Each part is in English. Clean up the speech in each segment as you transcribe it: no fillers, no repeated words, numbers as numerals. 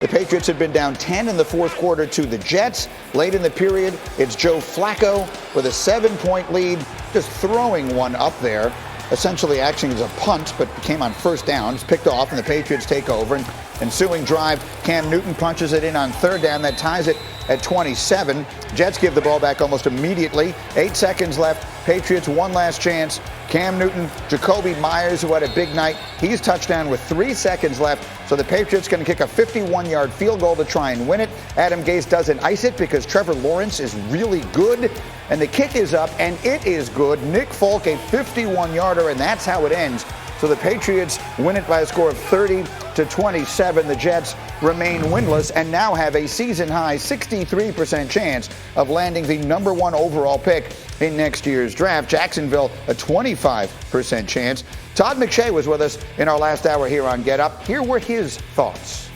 The Patriots had been down 10 in the fourth quarter to the Jets. Late in the period, it's Joe Flacco with a 7-point lead, just throwing one up there, essentially acting as a punt, but came on first down. It's picked off, and the Patriots take over. And ensuing drive, Cam Newton punches it in on third down. That ties it at 27. Jets give the ball back almost immediately. 8 seconds left. Patriots one last chance. Cam Newton, Jacoby Myers, who had a big night. He's touchdown with 3 seconds left. So the Patriots going to kick a 51-yard field goal to try and win it. Adam Gase doesn't ice it because Trevor Lawrence is really good. And the kick is up, and it is good. Nick Folk, a 51-yarder, and that's how it ends. So the Patriots win it by a score of 30-27. The Jets remain winless and now have a season-high 63% chance of landing the number 1 overall pick in next year's draft. Jacksonville, a 25% chance. Todd McShay was with us in our last hour here on Get Up. Here were his thoughts.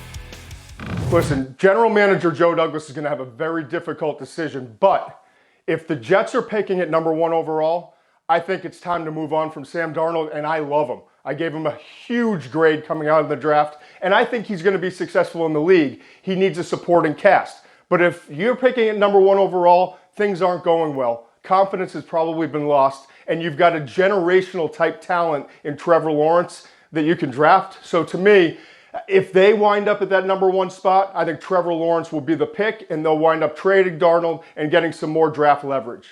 Listen, General Manager Joe Douglas is going to have a very difficult decision, but if the Jets are picking at number 1 overall, I think it's time to move on from Sam Darnold, and I love him. I gave him a huge grade coming out of the draft, and I think he's going to be successful in the league. He needs a supporting cast. But if you're picking at number 1 overall, things aren't going well. Confidence has probably been lost, and you've got a generational type talent in Trevor Lawrence that you can draft. So to me, if they wind up at that number 1 spot, I think Trevor Lawrence will be the pick, and they'll wind up trading Darnold and getting some more draft leverage.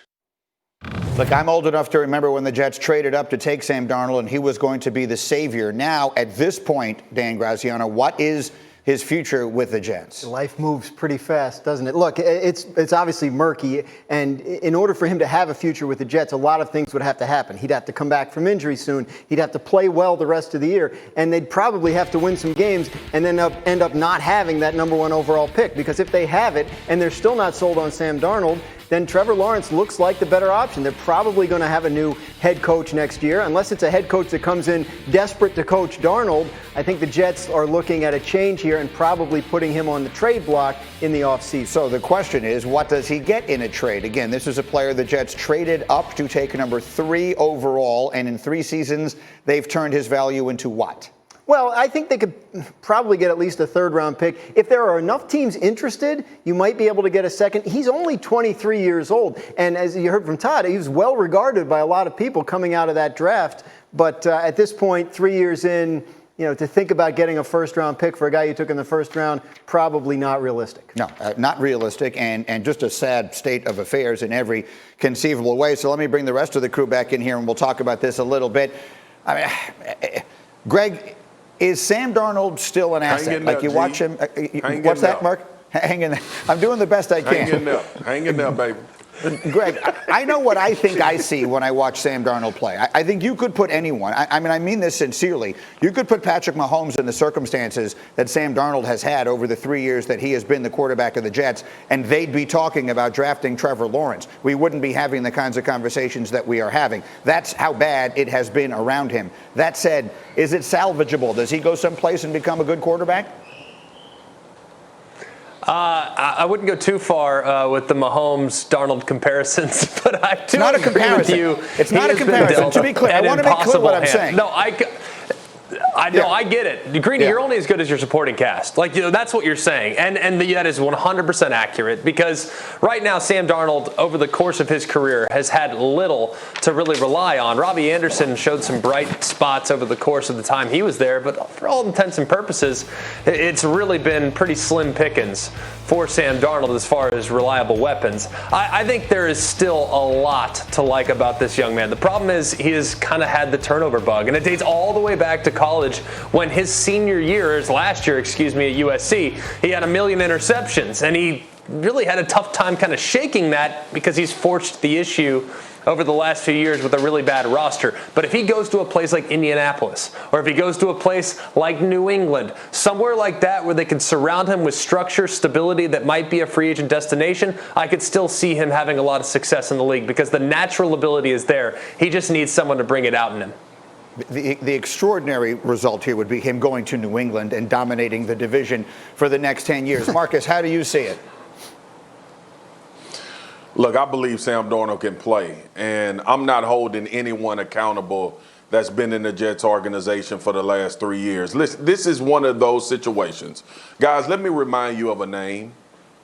Look, I'm old enough to remember when the Jets traded up to take Sam Darnold, and he was going to be the savior. Now, at this point, Dan Graziano, what is his future with the Jets? Life moves pretty fast, doesn't it? Look, it's obviously murky, and in order for him to have a future with the Jets, a lot of things would have to happen. He'd have to come back from injury soon. He'd have to play well the rest of the year, and they'd probably have to win some games and then end up not having that number 1 overall pick. Because if they have it and they're still not sold on Sam Darnold, then Trevor Lawrence looks like the better option. They're probably going to have a new head coach next year. Unless it's a head coach that comes in desperate to coach Darnold, I think the Jets are looking at a change here and probably putting him on the trade block in the offseason. So the question is, what does he get in a trade? Again, this is a player the Jets traded up to take number 3 overall, and in 3 seasons, they've turned his value into what? Well, I think they could probably get at least a 3rd-round pick. If there are enough teams interested, you might be able to get a second. He's only 23 years old, and as you heard from Todd, he was well regarded by a lot of people coming out of that draft. But at this point, 3 years in, to think about getting a 1st-round pick for a guy you took in the 1st round, probably not realistic. No, not realistic, and just a sad state of affairs in every conceivable way. So let me bring the rest of the crew back in here, and we'll talk about this a little bit. I mean, Greg, is Sam Darnold still an asset? Like you watch him. What's that, Mark? Hang in there. I'm doing the best I can. Hang in there, baby. Greg, I know what I think I see when I watch Sam Darnold play. I think you could put anyone, I mean this sincerely, you could put Patrick Mahomes in the circumstances that Sam Darnold has had over the 3 years that he has been the quarterback of the Jets, and they'd be talking about drafting Trevor Lawrence. We wouldn't be having the kinds of conversations that we are having. That's how bad it has been around him. That said, is it salvageable? Does he go someplace and become a good quarterback? I wouldn't go too far with the Mahomes-Darnold comparisons, but I do not a agree comparison. with you. It's not a comparison. To be clear, I want to make clear what I'm saying. No, I get it. Greeny, you're only as good as your supporting cast. That's what you're saying. And that is 100% accurate, because right now Sam Darnold, over the course of his career, has had little to really rely on. Robbie Anderson showed some bright spots over the course of the time he was there, but for all intents and purposes, it's really been pretty slim pickings for Sam Darnold as far as reliable weapons. I think there is still a lot to like about this young man. The problem is he has kind of had the turnover bug, and it dates all the way back to college when his last year, at USC, he had 1 million interceptions, and he really had a tough time kind of shaking that because he's forced the issue over the last few years with a really bad roster. But if he goes to a place like Indianapolis, or if he goes to a place like New England, somewhere like that where they can surround him with structure, stability that might be a free agent destination, I could still see him having a lot of success in the league because the natural ability is there. He just needs someone to bring it out in him. The extraordinary result here would be him going to New England and dominating the division for the next 10 years. Marcus, how do you see it? Look, I believe Sam Darnold can play, and I'm not holding anyone accountable that's been in the Jets organization for the last 3 years. Listen, this is one of those situations. Guys, let me remind you of a name.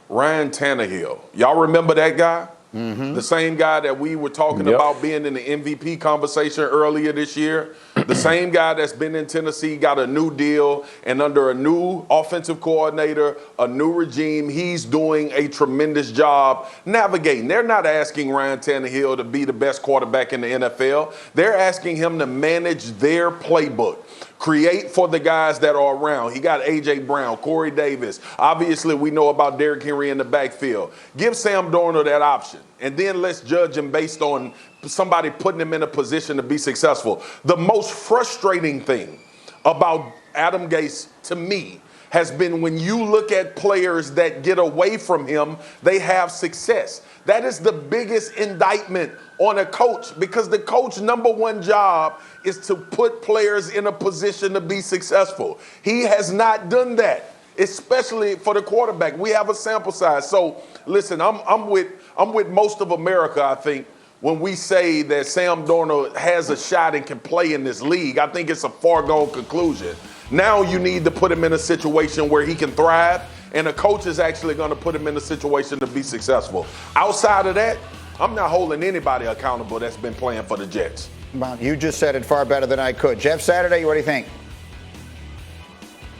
Ryan Tannehill. Y'all remember that guy? Mm-hmm. The same guy that we were talking about being in the MVP conversation earlier this year. The same guy that's been in Tennessee, got a new deal, and under a new offensive coordinator, a new regime, he's doing a tremendous job navigating. They're not asking Ryan Tannehill to be the best quarterback in the NFL. They're asking him to manage their playbook. Create for the guys that are around. He got A.J. Brown, Corey Davis. Obviously, we know about Derrick Henry in the backfield. Give Sam Darnold that option, and then let's judge him based on somebody putting him in a position to be successful. The most frustrating thing about Adam Gase, to me, has been when you look at players that get away from him, they have success. That is the biggest indictment on a coach, because the coach's number one job is to put players in a position to be successful. He has not done that, especially for the quarterback. We have a sample size. So listen, I'm with most of America, I think, when we say that Sam Darnold has a shot and can play in this league. I think it's a foregone conclusion. Now you need to put him in a situation where he can thrive, and a coach is actually going to put him in a situation to be successful. Outside of that, I'm not holding anybody accountable that's been playing for the Jets. Well, you just said it far better than I could. Jeff Saturday, what do you think?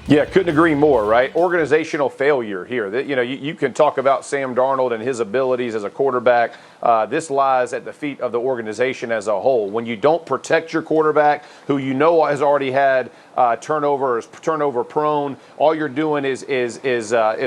Yeah, couldn't agree more, right? Organizational failure here. You know, you can talk about Sam Darnold and his abilities as a quarterback. This lies at the feet of the organization as a whole. When you don't protect your quarterback, who you know has already had turnover prone, all you're doing is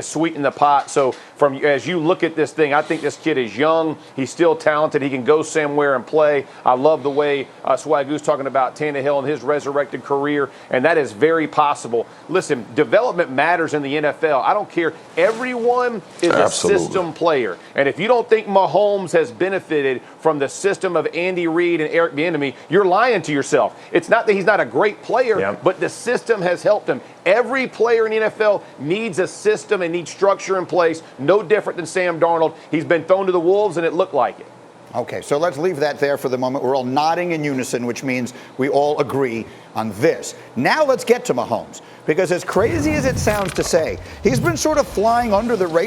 sweetening the pot. So as you look at this thing, I think this kid is young. He's still talented. He can go somewhere and play. I love the way Swagoo's talking about Tannehill and his resurrected career, and that is very possible. Listen, development matters in the NFL. I don't care. Everyone is a system player. And if you don't think Mahomes has benefited from the system of Andy Reid and Eric Bieniemy, you're lying to yourself. It's not that he's not a great player, but the system has helped him. Every player in the NFL needs a system and needs structure in place. No different than Sam Darnold. He's been thrown to the wolves, and it looked like it. Okay, so let's leave that there for the moment. We're all nodding in unison, which means we all agree on this. Now let's get to Mahomes, because as crazy as it sounds to say, he's been sort of flying under the radar.